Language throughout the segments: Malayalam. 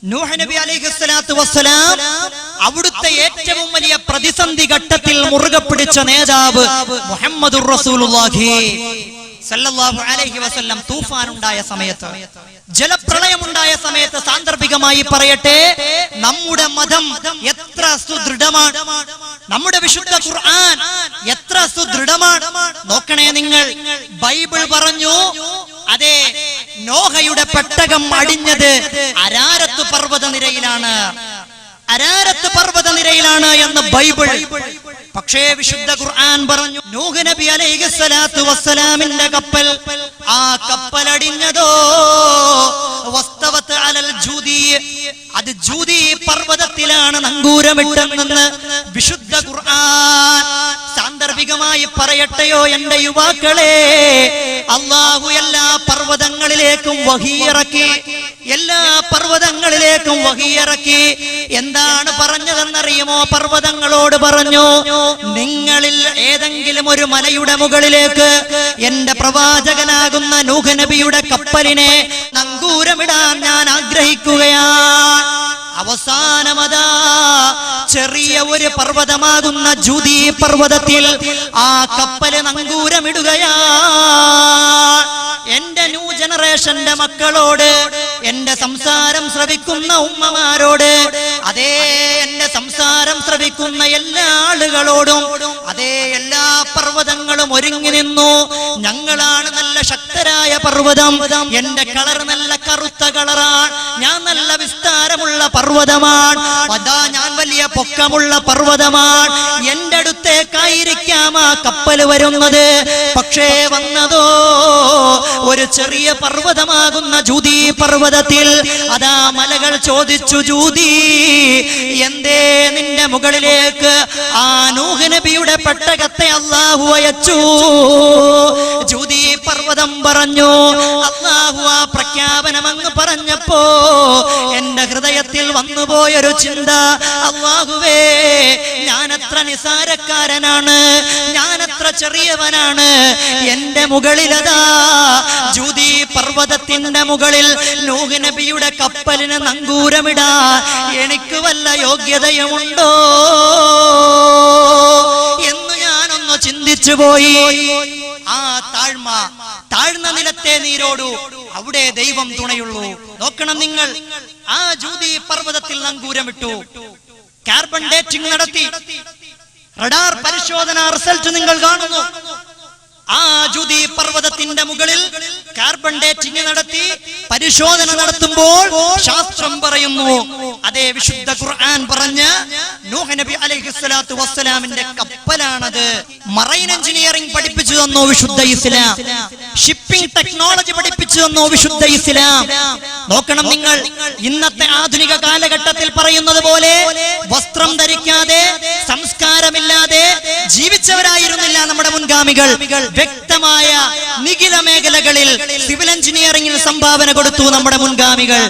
നൂഹ് നബി അലൈഹിസ്സലാത്തു വസ്സലാം അവിടുത്തെ ഏറ്റവും വലിയ പ്രതിസന്ധി ഘട്ടത്തിൽ മുറുകെ പിടിച്ച നേതാവ് മുഹമ്മദുർ റസൂലുള്ളാഹി സല്ലല്ലാഹു അലൈഹി വസല്ലം തൂഫാൻ ഉണ്ടായ സമയത്ത്, ജലപ്രളയമുണ്ടായ സമയത്ത് സാന്ദർഭികമായി പറയട്ടെ, നമ്മുടെ മതം എത്ര സുദൃഢമാണ്, നമ്മുടെ വിശുദ്ധ ഖുർആൻ എത്ര സുദൃഢമാണ് നോക്കണേ നിങ്ങൾ. ബൈബിൾ പറഞ്ഞു, അതെ, നോഹയുടെ പെട്ടകം അടിഞ്ഞത് അരാരത്ത് പർവ്വതനിരയിലാണ്, അരാരത്ത് പർവ്വതനിരയിലാണ് എന്ന് ബൈബിൾ. പക്ഷേ വിശുദ്ധ ഖുർആൻ പറഞ്ഞു, നൂഹ് നബി അലൈഹിസ്സലാത്തു വസ്സലാമിന്റെ കപ്പൽ, ആ കപ്പലടിഞ്ഞതോ വസ്തവത്ത് അലൽ ജൂദി, അത് ജൂദി പർവ്വതത്തിലാണ് നങ്കൂരമിട്ടെന്ന് വിശുദ്ധ ഖുർആൻ. സാന്ദർഭികമായി പറയട്ടെയോ എന്റെ യുവാക്കളെ, അല്ലാഹു എല്ലാ പർവ്വതങ്ങളിലേക്കും വഹിയിറക്കി, എല്ലാ പർവ്വതങ്ങളിലേക്കും വഹിയിറക്കി. എന്താണ് പറഞ്ഞതെന്നറിയുമോ? പർവ്വതങ്ങളോട് പറഞ്ഞു, നിങ്ങളിൽ ഏതെങ്കിലും ഒരു മലയുടെ മുകളിലേക്ക് എന്റെ പ്രവാചകനാകുന്ന നൂഹ് നബിയുടെ കപ്പലിനെ നങ്കൂരമിടാൻ ഞാൻ ആഗ്രഹിക്കുകയാണ്. അവസാനമതാ ചെറിയ ഒരു പർവ്വതമാകുന്ന ജൂദി പർവ്വതത്തിൽ ആ കപ്പല് നങ്കൂരമിടുകയാണ്. എന്റെ ന്യൂ ജനറേഷന്റെ മക്കളോട്, എന്റെ സംസാരം ശ്രവിക്കുന്ന ഉമ്മമാരോട്, അതേ എന്റെ സംസാരം ശ്രവിക്കുന്ന എല്ലാ ആളുകളോടും, അതേ എല്ലാ പർവ്വതങ്ങളും ഒരുങ്ങി നിന്നു. ഞങ്ങളാണ് നല്ല ശക്തരായ പർവ്വതം, എന്റെ കളർ നല്ല കറുത്ത കളറാണ്, ഞാൻ നല്ല വിസ്താരമുള്ള പർവ്വതമാണ്, അതാ ഞാൻ വലിയ പൊക്കമുള്ള പർവ്വതമാണ്, എന്റെ അടുത്തേക്കായിരിക്കാം ആ കപ്പൽ വരുന്നത്. പക്ഷേ വന്നതോ ഒരു ചെറിയ പർവ്വതമാകുന്ന ജൂദി പർവ്വതത്തിൽ. അതാ മലകൾ ചോദിച്ചു, ജൂദി, എന്തേ നിന്റെ മുകളിലേക്ക് ആ നൂഹ് നബിയുടെ പെട്ടകത്തെ അല്ലാഹു അയച്ചു? ജൂദി പർവ്വതം പറഞ്ഞു. അല്ലാഹു ആ പ്രഖ്യാപനം അങ്ങ് പറഞ്ഞപ്പോ എന്റെ ഹൃദയത്തിൽ വന്നുപോയൊരു ചിന്ത, അല്ലാഹുവേ, ഞാനത്ര നിസാരക്കാരനാണ്, ഞാനത്ര ചെറിയവനാണ്, എന്റെ മുകളിലതാ ജൂദി പർവ്വതത്തിന്റെ മുകളിൽ നൂഹ് നബിയുടെ കപ്പലിന് നങ്കൂരമിടാ എനിക്ക് വല്ല യോഗ്യതയുമുണ്ടോ എന്ന് ഞാനൊന്ന് ചിന്തിച്ചു പോയി. ആ താഴ്ന്ന നിലത്തെ നീരോടു, അവിടെ ദൈവം തുണയുള്ളൂ. നോക്കണം നിങ്ങൾ, ആ ജൂദി പർവ്വതത്തിൽ നങ്കൂരമിട്ടു, കാർബൺ ഡേറ്റിംഗ് നടത്തി, റഡാർ പരിശോധന റിസൾട്ട് നിങ്ങൾ കാണുന്നു. ആ ജൂദി പർവ്വതത്തിന്റെ മുകളിൽ കാർബൺ ഡേറ്റിംഗ് നടത്തി പരിശോധന നടത്തുമ്പോൾ ശാസ്ത്രം പറയുന്നു, അതേ വിശുദ്ധ ഖുർആൻ പറഞ്ഞ നൂഹ് നബി അലൈഹിസ്സലാത്തു വസ്സലാമിന്റെ കപ്പലാണത്. മറൈൻ എഞ്ചിനീയറിംഗ് പഠിപ്പിച്ചു തന്നു വിശുദ്ധ ഇസ്ലാം, ഷിപ്പിംഗ് ടെക്നോളജി പഠിപ്പിച്ചു തന്നു വിശുദ്ധ ഇസ്ലാം. നോക്കണം നിങ്ങൾ, ഇന്നത്തെ ആധുനിക കാലഘട്ടത്തിൽ പറയുന്നത് പോലെ വസ്ത്രം ധരിക്കാതെ, സംസ്കാരമില്ലാതെ ജീവിച്ചവരായിരുന്നില്ല നമ്മുടെ മുൻഗാമികൾ. വ്യക്തമായ നിഖില മേഖലകളിൽ സിവിൽ എഞ്ചിനീയറിംഗിൽ സംഭാവന കൊടുത്തു നമ്മുടെ മുൻഗാമികൾ.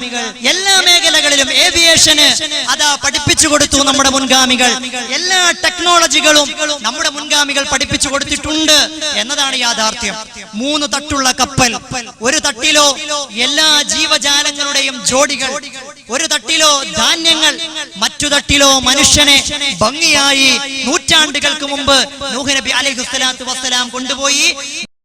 എല്ലാ മേഖലകളിലും ഏവിയേഷന് അതാ പഠിപ്പിച്ചു കൊടുത്തു നമ്മുടെ മുൻഗാമികൾ. എല്ലാ ടെക്നോളജികളും നമ്മുടെ മുൻഗാമികൾ പഠിപ്പിച്ചു കൊടുത്തിട്ടുണ്ട് എന്നതാണ് യാഥാർത്ഥ്യം. 3 തട്ടുള്ള കപ്പൽ, ഒരു തട്ടിലോ എല്ലാ ജീവജാലങ്ങളുടെയും ജോഡികൾ, ഒരു തട്ടിലോ ധാന്യങ്ങൾ, മറ്റു തട്ടിലോ മനുഷ്യനെ ഭംഗിയായി നൂറ്റാണ്ടുകൾക്ക് മുമ്പ് നൂഹ് നബി അലൈഹിസ്സലാത്തു വസ്സലാം കൊണ്ടുപോയി.